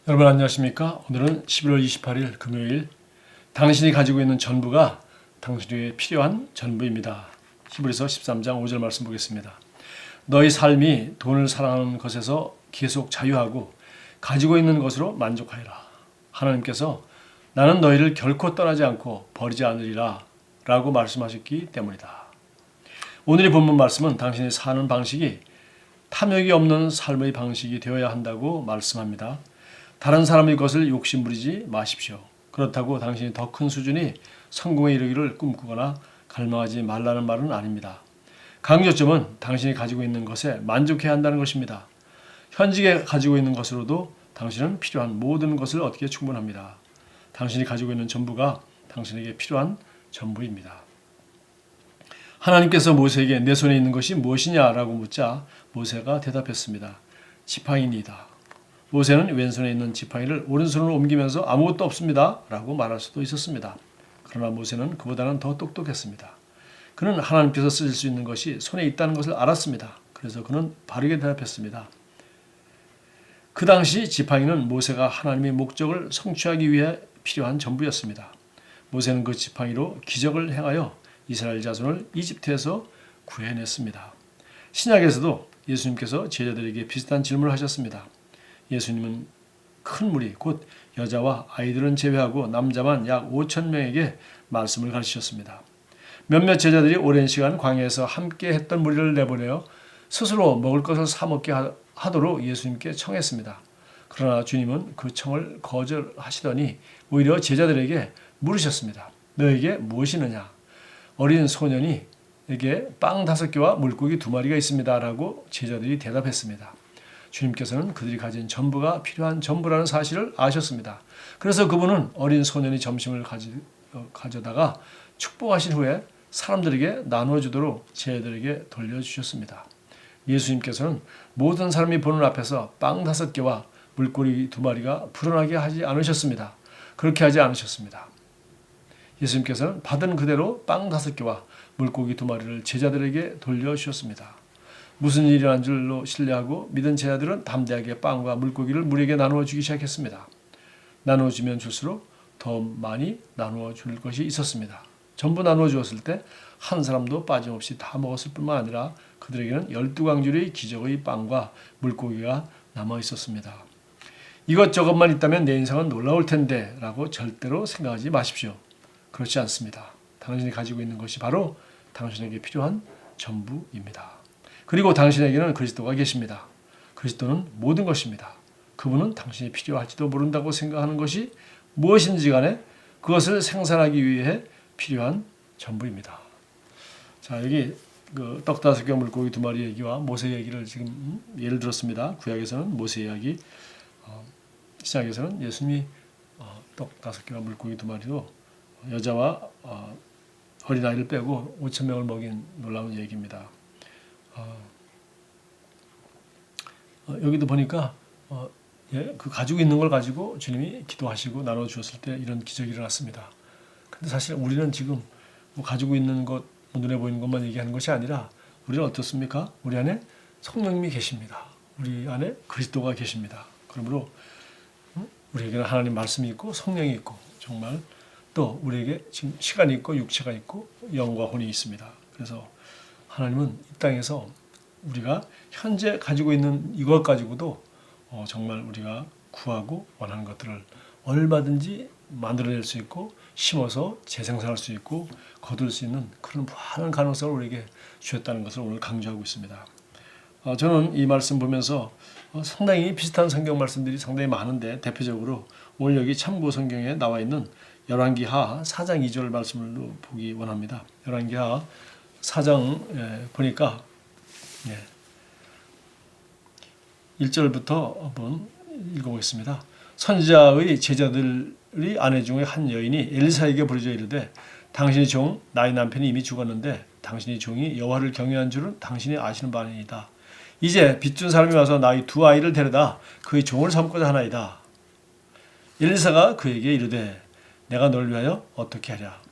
여러분 안녕하십니까? 오늘은 11월 28일 금요일. 당신이 가지고 있는 전부가 당신에게 필요한 전부입니다. 히브리서 13장 5절 말씀 보겠습니다. 너희 삶이 돈을 사랑하는 것에서 계속 자유하고 가지고 있는 것으로 만족하여라. 하나님께서 나는 너희를 결코 떠나지 않고 버리지 않으리라 라고 말씀하셨기 때문이다. 오늘의 본문 말씀은 당신이 사는 방식이 탐욕이 없는 삶의 방식이 되어야 한다고 말씀합니다. 다른 사람의 것을 욕심부리지 마십시오. 그렇다고 당신이 더 큰 수준의 성공에 이르기를 꿈꾸거나 갈망하지 말라는 말은 아닙니다. 강조점은 당신이 가지고 있는 것에 만족해야 한다는 것입니다. 현직에 가지고 있는 것으로도 당신은 필요한 모든 것을 얻기에 충분합니다. 당신이 가지고 있는 전부가 당신에게 필요한 전부입니다. 하나님께서 모세에게 내 손에 있는 것이 무엇이냐라고 묻자 모세가 대답했습니다. 지팡이니이다. 모세는 왼손에 있는 지팡이를 오른손으로 옮기면서 아무것도 없습니다 라고 말할 수도 있었습니다. 그러나 모세는 그보다는 더 똑똑했습니다. 그는 하나님께서 쓰실 수 있는 것이 손에 있다는 것을 알았습니다. 그래서 그는 바르게 대답했습니다. 그 당시 지팡이는 모세가 하나님의 목적을 성취하기 위해 필요한 전부였습니다. 모세는 그 지팡이로 기적을 행하여 이스라엘 자손을 이집트에서 구해냈습니다. 신약에서도 예수님께서 제자들에게 비슷한 질문을 하셨습니다. 예수님은 큰 무리, 곧 여자와 아이들은 제외하고 남자만 약 5천 명에게 말씀을 가르치셨습니다. 몇몇 제자들이 오랜 시간 광야에서 함께 했던 무리를 내보내어 스스로 먹을 것을 사 먹게 하도록 예수님께 청했습니다. 그러나 주님은 그 청을 거절하시더니 오히려 제자들에게 물으셨습니다. 너에게 무엇이 있느냐? 어린 소년이에게 빵 5개와 물고기 2마리가 있습니다. 라고 제자들이 대답했습니다. 주님께서는 그들이 가진 전부가 필요한 전부라는 사실을 아셨습니다. 그래서 그분은 어린 소년이 점심을 가져다가 축복하신 후에 사람들에게 나눠주도록 제자들에게 돌려주셨습니다. 예수님께서는 모든 사람이 보는 앞에서 빵 5개와 물고기 2마리가 불어나게 하지 않으셨습니다. 그렇게 하지 않으셨습니다. 예수님께서는 받은 그대로 빵 5개와 물고기 2마리를 제자들에게 돌려주셨습니다. 무슨 일이 난 줄로 신뢰하고 믿은 제자들은 담대하게 빵과 물고기를 무리에게 나누어 주기 시작했습니다. 나누어 주면 줄수록 더 많이 나누어 줄 것이 있었습니다. 전부 나누어 주었을 때 한 사람도 빠짐없이 다 먹었을 뿐만 아니라 그들에게는 12광줄의 기적의 빵과 물고기가 남아 있었습니다. 이것저것만 있다면 내 인생은 놀라울 텐데 라고 절대로 생각하지 마십시오. 그렇지 않습니다. 당신이 가지고 있는 것이 바로 당신에게 필요한 전부입니다. 그리고 당신에게는 그리스도가 계십니다. 그리스도는 모든 것입니다. 그분은 당신이 필요할지도 모른다고 생각하는 것이 무엇인지 간에 그것을 생산하기 위해 필요한 전부입니다. 자, 여기 그 떡 5개 물고기 2마리 얘기와 모세 얘기를 지금 예를 들었습니다. 구약에서는 모세 이야기, 신약에서는 예수님이 떡 5개와 물고기 2마리로 여자와 어린아이를 빼고 5천 명을 먹인 놀라운 얘기입니다. 여기도 보니까 그 가지고 있는 걸 가지고 주님이 기도하시고 나눠주었을 때 이런 기적이 일어났습니다. 근데 사실 우리는 지금 뭐 가지고 있는 것, 눈에 보이는 것만 얘기하는 것이 아니라 우리는 어떻습니까? 우리 안에 성령님이 계십니다. 우리 안에 그리스도가 계십니다. 그러므로 우리에게는 하나님 말씀이 있고 성령이 있고 정말 또 우리에게 지금 시간이 있고 육체가 있고 영과 혼이 있습니다. 그래서 하나님은 이 땅에서 우리가 현재 가지고 있는 이것 가지고도 정말 우리가 구하고 원하는 것들을 얼마든지 만들어낼 수 있고 심어서 재생산할 수 있고 거둘 수 있는 그런 많은 가능성을 우리에게 주셨다는 것을 오늘 강조하고 있습니다. 저는 이 말씀 보면서 상당히 비슷한 성경 말씀들이 상당히 많은데 대표적으로 오늘 여기 참고 성경에 나와 있는 열왕기하 4장 2절 말씀을 보기 원합니다. 열왕기하 4장 보니까 1절부터 한번 읽어보겠습니다. 선지자의 제자들의 아내 중에 한 여인이 엘리사에게 부르짖어 이르되 당신의 종 나의 남편이 이미 죽었는데 당신의 종이 여호와를 경외한 줄은 당신이 아시는 바 아니이다. 이제 빚준 사람이 와서 나의 2아이를 데려다 그의 종을 삼고자 하나이다. 엘리사가 그에게 이르되 내가 너를 위하여 어떻게 하랴.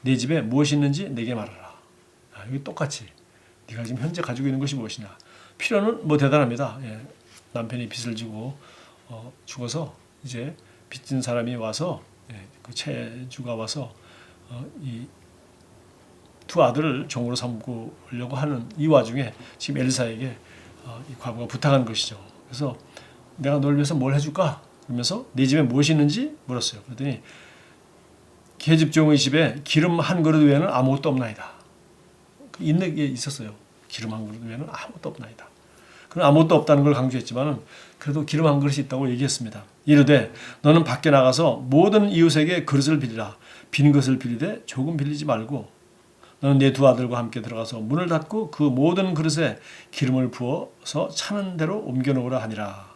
내 집에 무엇이 있는지 내게 말하라. 여기 똑같이 네가 지금 현재 가지고 있는 것이 무엇이냐. 필요는 뭐 대단합니다. 남편이 빚을 지고 죽어서 이제 빚진 사람이 와서 그 채주가 와서 이 두 아들을 종으로 삼으려고 하는 이 와중에 지금 엘리사에게 이 과부가 부탁한 것이죠. 그래서 내가 널 위해서 뭘 해줄까? 그러면서 네 집에 무엇이 있는지 물었어요. 그랬더니 계집종의 집에 기름 한 그릇 외에는 아무것도 없나이다. 있는 게 있었어요. 기름 한 그릇 외에는 아무것도 없나이다. 그는 아무것도 없다는 걸 강조했지만은 그래도 기름 한 그릇이 있다고 얘기했습니다. 이르되 너는 밖에 나가서 모든 이웃에게 그릇을 빌리라. 빈 것을 빌리되 조금 빌리지 말고 너는 네 두 아들과 함께 들어가서 문을 닫고 그 모든 그릇에 기름을 부어서 차는 대로 옮겨 놓으라 하니라.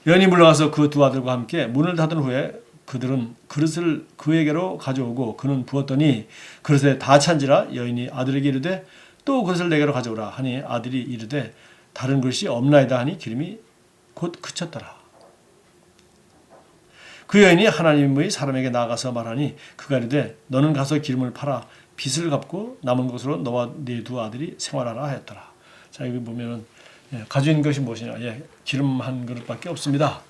여인이 물러가서 그 두 아들과 함께 문을 닫은 후에 그들은 그릇을 그에게로 가져오고 그는 부었더니 그릇에 다 찬지라. 여인이 아들에게 이르되 또 그릇을 내게로 가져오라 하니 아들이 이르되 다른 그릇이 없나이다 하니 기름이 곧 그쳤더라. 그 여인이 하나님의 사람에게 나아가서 말하니 그가 이르되 너는 가서 기름을 팔아 빚을 갚고 남은 것으로 너와 네 두 아들이 생활하라 하였더라. 자, 여기 보면은 가지고 있는 것이 무엇이냐? 기름 한 그릇밖에 없습니다.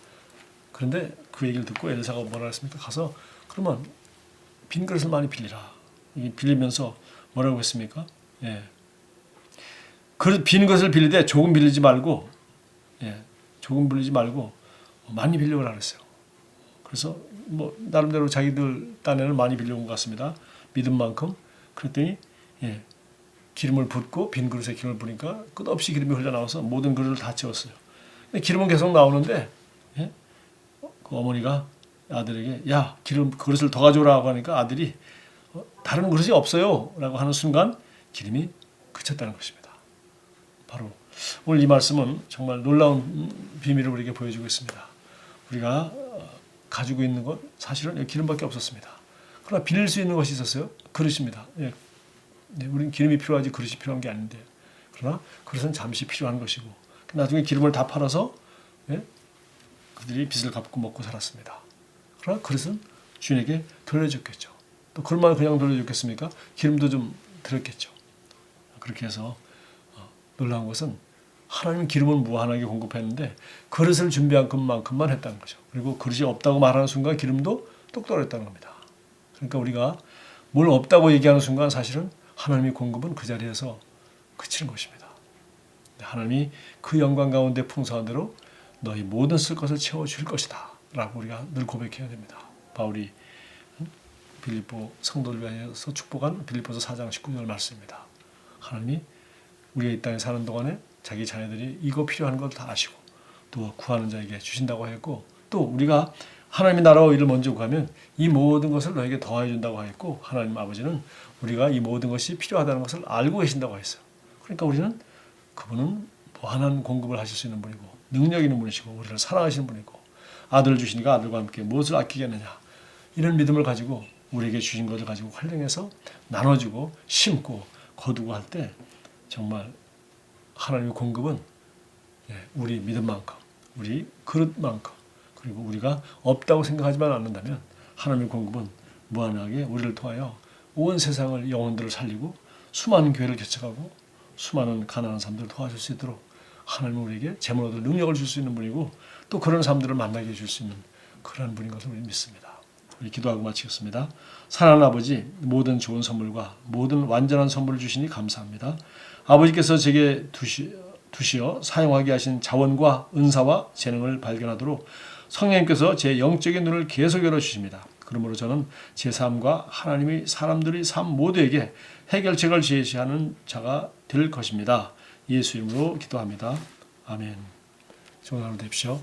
그런데 그 얘기를 듣고 엘리사가 뭐라 했습니까? 가서 그러면 빈 그릇을 많이 빌리라. 빌리면서 뭐라고 했습니까? 빈 것을 빌리되 조금 빌리지 말고 조금 빌리지 말고 많이 빌려오라 그랬어요. 그래서 뭐 나름대로 자기들 딴에는 많이 빌려온 것 같습니다. 믿은 만큼. 그랬더니 기름을 붓고 빈 그릇에 기름을 부으니까 끝없이 기름이 흘러나와서 모든 그릇을 다 채웠어요. 근데 기름은 계속 나오는데 그 어머니가 아들에게 야 기름 그릇을 더 가져오라고 하니까 아들이 다른 그릇이 없어요 라고 하는 순간 기름이 그쳤다는 것입니다. 바로 오늘 이 말씀은 정말 놀라운 비밀을 우리에게 보여주고 있습니다. 우리가 가지고 있는 것 사실은 기름밖에 없었습니다. 그러나 빌릴 수 있는 것이 있었어요. 그릇입니다. 우리는 기름이 필요하지 그릇이 필요한 게 아닌데 그러나 그릇은 잠시 필요한 것이고 나중에 기름을 다 팔아서 그들이 빚을 갚고 먹고 살았습니다. 그러나 그릇은 주인에게 돌려줬겠죠. 또 그릇만 그냥 돌려줬겠습니까? 기름도 좀 들었겠죠. 그렇게 해서 놀라운 것은 하나님은 기름을 무한하게 공급했는데 그릇을 준비한 것만큼만 했다는 거죠. 그리고 그릇이 없다고 말하는 순간 기름도 똑 떨어졌다는 겁니다. 그러니까 우리가 뭘 없다고 얘기하는 순간 사실은 하나님의 공급은 그 자리에서 그치는 것입니다. 하나님이 그 영광 가운데 풍성한 대로 너희 모든 쓸 것을 채워줄 것이다 라고 우리가 늘 고백해야 됩니다. 바울이 빌립보 성도를 위해서 축복한 빌립보서 4장 19절 말씀입니다. 하나님이 우리가 이 땅에 사는 동안에 자기 자녀들이 이거 필요한 걸 다 아시고 또 구하는 자에게 주신다고 했고 또 우리가 하나님의 나라와 일을 먼저 구하면 이 모든 것을 너에게 더해 준다고 했고 하나님 아버지는 우리가 이 모든 것이 필요하다는 것을 알고 계신다고 했어요. 그러니까 우리는 그분은 무한한 공급을 하실 수 있는 분이고 능력 있는 분이시고 우리를 사랑하시는 분이고 아들을 주시니까 아들과 함께 무엇을 아끼겠느냐 이런 믿음을 가지고 우리에게 주신 것을 가지고 활용해서 나눠주고 심고 거두고 할 때 정말 하나님의 공급은 우리 믿음만큼 우리 그릇만큼 그리고 우리가 없다고 생각하지만 않는다면 하나님의 공급은 무한하게 우리를 통하여 온 세상을 영혼들을 살리고 수많은 교회를 개척하고 수많은 가난한 사람들을 도와줄 수 있도록 하나님은 우리에게 재물 얻을 능력을 줄 수 있는 분이고 또 그런 사람들을 만나게 해줄 수 있는 그런 분인 것을 우리 믿습니다. 우리 기도하고 마치겠습니다. 사랑하는 아버지 모든 좋은 선물과 모든 완전한 선물을 주시니 감사합니다. 아버지께서 제게 두시어 사용하게 하신 자원과 은사와 재능을 발견하도록 성령님께서 제 영적인 눈을 계속 열어주십니다. 그러므로 저는 제 삶과 하나님의 사람들의 삶 모두에게 해결책을 제시하는 자가 될 것입니다. 예수 이름으로 기도합니다. 아멘. 좋은 하루 되십시오.